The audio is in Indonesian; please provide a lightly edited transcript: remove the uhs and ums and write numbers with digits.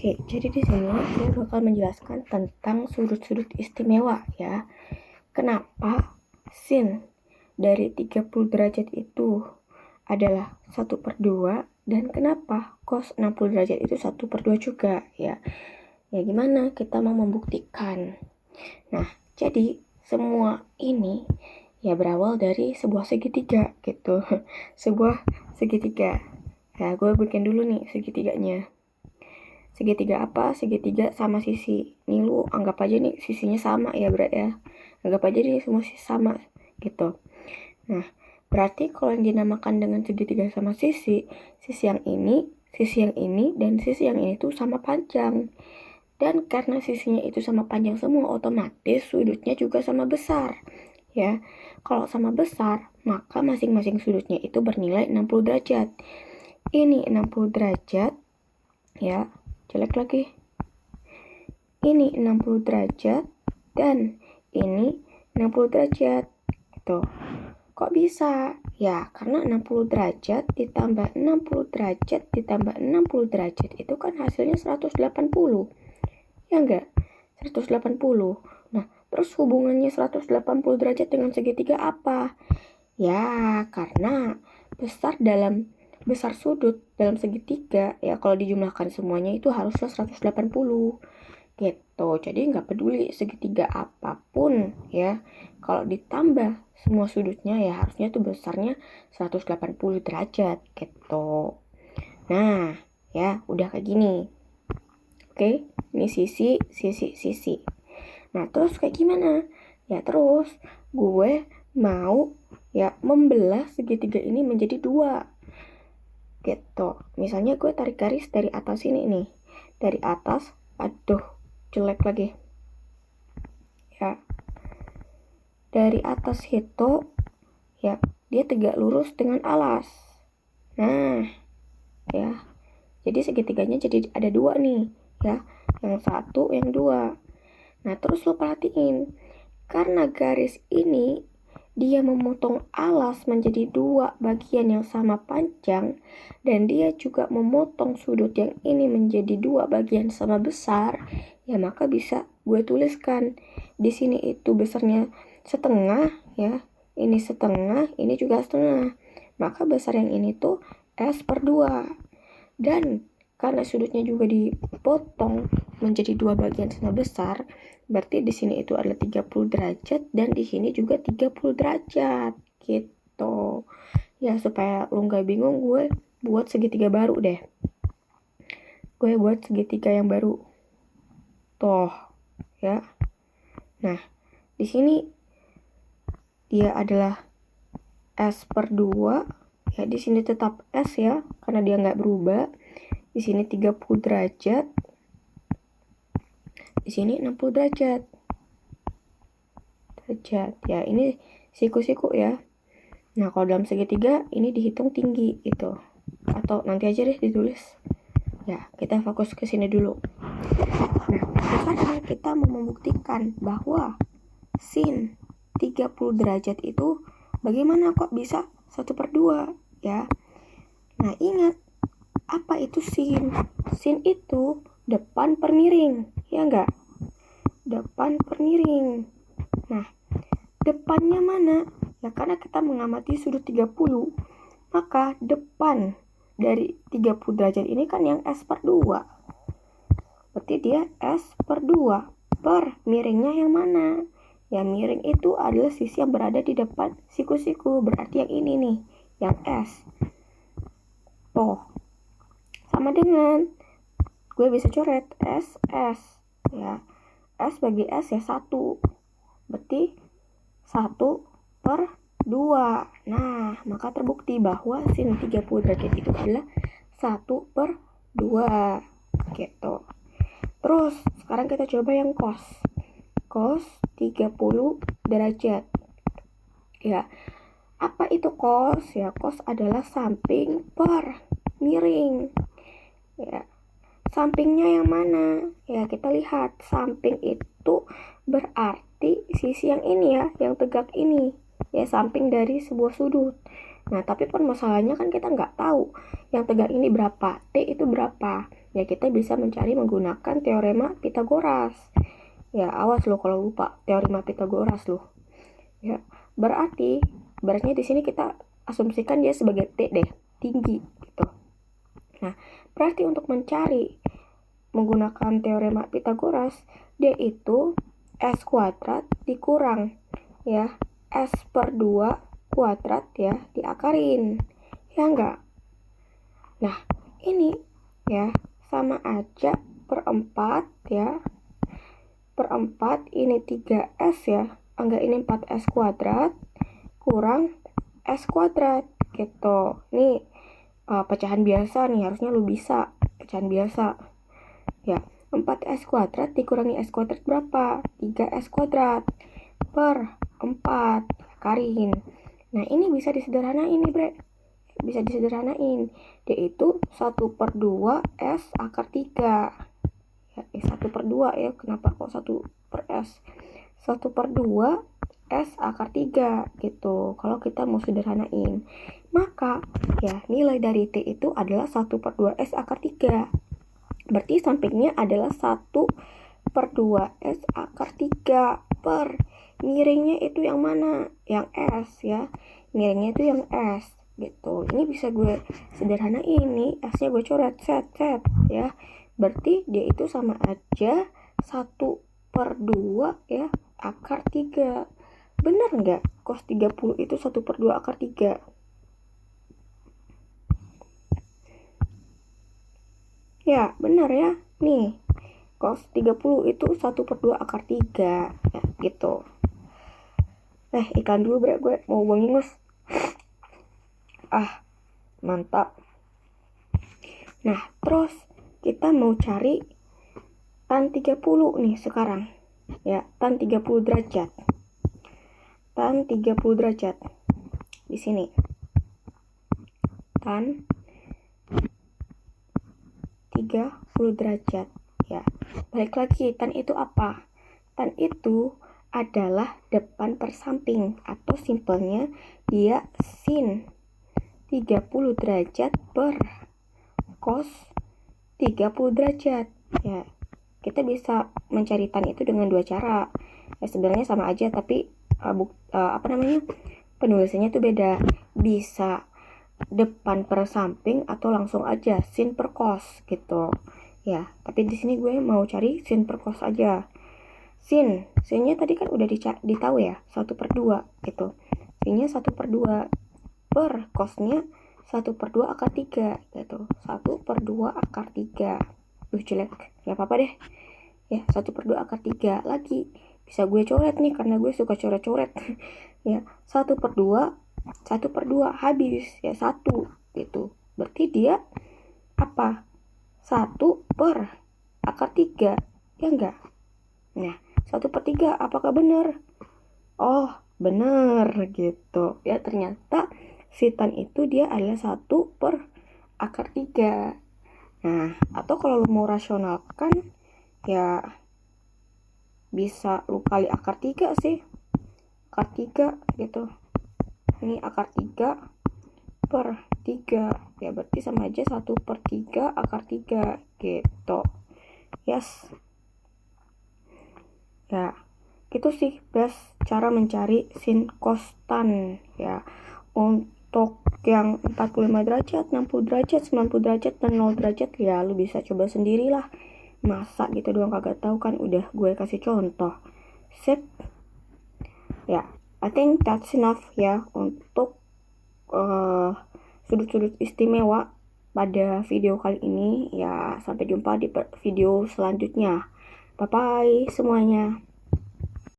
Oke, jadi di sini saya bakal menjelaskan tentang sudut-sudut istimewa ya. Kenapa sin dari 30 derajat itu adalah 1/2 dan kenapa cos 60 derajat itu 1/2 juga ya. Ya gimana kita mau membuktikan. Nah, jadi semua ini ya berawal dari sebuah segitiga gitu. Sebuah segitiga. Ya, gue bikin dulu nih segitiganya. Segitiga apa? Segitiga sama sisi. Nih lu anggap aja nih sisinya sama ya berarti ya. Anggap aja nih semua sisi sama gitu. Nah, berarti kalau yang dinamakan dengan segitiga sama sisi yang ini, dan sisi yang ini tuh sama panjang. Dan karena sisinya itu sama panjang semua, otomatis sudutnya juga sama besar. Ya, kalau sama besar, maka masing-masing sudutnya itu bernilai 60 derajat. Ini 60 derajat, ya, jelek lagi. Ini 60 derajat dan ini 60 derajat. Gitu. Kok bisa? Ya, karena 60 derajat ditambah 60 derajat ditambah 60 derajat itu kan hasilnya 180. Ya enggak? 180. Nah, terus hubungannya 180 derajat dengan segitiga apa? Ya, karena besar sudut dalam segitiga ya kalau dijumlahkan semuanya itu harusnya 180 gitu. Jadi nggak peduli segitiga apapun ya, kalau ditambah semua sudutnya ya harusnya tuh besarnya 180 derajat gitu. Nah ya udah kayak gini. Oke, ini sisi. Nah terus kayak gimana? Ya terus gue mau ya membelah segitiga ini menjadi 2 gitu. Misalnya gue tarik garis dari atas ini nih. Dari atas, aduh jelek lagi. Ya. Dari atas itu ya dia tegak lurus dengan alas. Nah, ya. Jadi segitiganya jadi ada 2 nih, ya. Yang 1, yang 2. Nah, terus lo perhatiin. Karena garis ini dia memotong alas menjadi 2 bagian yang sama panjang dan dia juga memotong sudut yang ini menjadi 2 bagian sama besar, ya maka bisa gue tuliskan di sini itu besarnya setengah ya. Ini setengah, ini juga setengah. Maka besar yang ini tuh S/2. Dan karena sudutnya juga dipotong menjadi 2 bagian sama besar, berarti di sini itu adalah 30 derajat dan di sini juga 30 derajat gitu. Ya supaya lu gak bingung, gue buat segitiga baru deh. Gue buat segitiga yang baru. Toh, ya. Nah, di sini dia adalah S/2. Ya, di sini tetap S ya, karena dia nggak berubah. Di sini 30 derajat. Di sini 60 derajat. Ya, ini siku-siku ya. Nah, kalau dalam segitiga ini dihitung tinggi gitu. Atau nanti aja deh ditulis. Ya, kita fokus ke sini dulu. Nah, sekarang kita mau membuktikan bahwa sin 30 derajat itu bagaimana kok bisa 1/2 ya. Nah, ingat apa itu sin? Sin itu depan per miring, ya enggak? Depan per miring. Nah, depannya mana? Ya karena kita mengamati sudut 30, maka depan dari 30 derajat ini kan yang S/2. Berarti dia S/2. Per miringnya yang mana? Ya miring itu adalah sisi yang berada di depan siku-siku. Berarti yang ini nih, yang S. Tuh, sama dengan gue bisa coret S ya. S bagi S ya 1. Berarti 1/2. Nah, maka terbukti bahwa sin 30 derajat itu adalah 1/2 gitu. Terus sekarang kita coba yang cos. Cos 30 derajat. Ya. Apa itu cos? Ya, cos adalah samping per miring. Ya. Sampingnya yang mana? Ya, kita lihat samping itu berarti sisi yang ini ya, yang tegak ini. Ya, samping dari sebuah sudut. Nah, tapi masalahnya kan kita nggak tahu yang tegak ini berapa, T itu berapa. ya kita bisa mencari menggunakan teorema Pitagoras. Ya, awas lo kalau lupa teorema Pitagoras lo. Ya, berarti di sini kita asumsikan dia sebagai T deh, tinggi gitu. Nah, berarti untuk mencari menggunakan teorema Pitagoras, dia itu S kuadrat dikurang ya S per 2 kuadrat ya diakarin. Ya enggak? Nah, ini ya sama aja per 4 ya. Per 4 ini 3S ya. Enggak, ini 4S kuadrat kurang S kuadrat gitu. Ini pecahan biasa nih, harusnya lu bisa pecahan biasa. Ya, 4S kuadrat dikurangi S kuadrat berapa? 3S kuadrat per 4. Akarin. Nah, ini bisa disederhanain nih, Bre. Bisa disederhanain. Dia itu 1 per 2 S akar 3. Ya, 1 per 2 ya. Kenapa kok 1 per S? 1 per 2 S akar 3 gitu. Kalau kita mau sederhanain. Maka ya nilai dari T itu adalah 1 per 2 S akar 3. Berarti sampingnya adalah 1 per 2 S akar 3 per miringnya itu yang mana? Yang S ya. Miringnya itu yang S gitu. Ini bisa gue sederhanain nih. S-nya gue coret set ya. Berarti dia itu sama aja 1 per 2 ya akar 3. Bener nggak? Cos 30 itu 1 per 2 akar 3. Ya, bener ya. Nih, cos 30 itu 1 per 2 akar 3. Ya, gitu. Iklan dulu bre, gue mau buang ingus. Mantap. Nah, terus kita mau cari tan 30 nih sekarang. Ya, tan 30 derajat. Tan 30 derajat. Di sini. Tan 30 derajat. Ya, balik lagi, tan itu apa? Tan itu adalah depan per samping, atau simpelnya dia sin 30 derajat per cos 30 derajat. Ya, kita bisa mencari tan itu dengan dua cara. Ya, sebenarnya sama aja, tapi penulisannya itu beda. Bisa depan per samping atau langsung aja sin per cos gitu. Ya, tapi di sini gue mau cari sin per cos aja. Sinnya tadi kan udah ditahu ya, 1 per 2 gitu. Sinnya 1 per 2 per cosnya 1 per 2 akar 3 gitu. 1 per 2 akar 3. Jelek, gak apa-apa deh. Ya, 1 per 2 akar 3 lagi. Bisa gue coret nih, karena gue suka coret-coret. Ya, 1 per 2 habis ya 1 gitu. Berarti dia apa? 1 per akar 3. Ya enggak? Nah, 1 per 3 apakah benar? Oh, benar gitu. Ya, ternyata si tan itu dia adalah 1 per akar 3. Nah, atau kalau lu mau rasionalkan, ya bisa lu kali akar 3 sih. Akar 3 gitu. Ini akar 3 per 3. Ya, berarti sama aja 1 per 3 akar 3 gitu. Yes. Ya, gitu sih best cara mencari sin cos tan ya. Untuk yang 45 derajat, 60 derajat, 90 derajat, dan 0 derajat ya lu bisa coba sendirilah. Masa gitu doang kagak tahu kan, udah gue kasih contoh. Sip. Ya, I think that's enough ya untuk sudut-sudut istimewa pada video kali ini. Ya, sampai jumpa di video selanjutnya. Bye bye semuanya.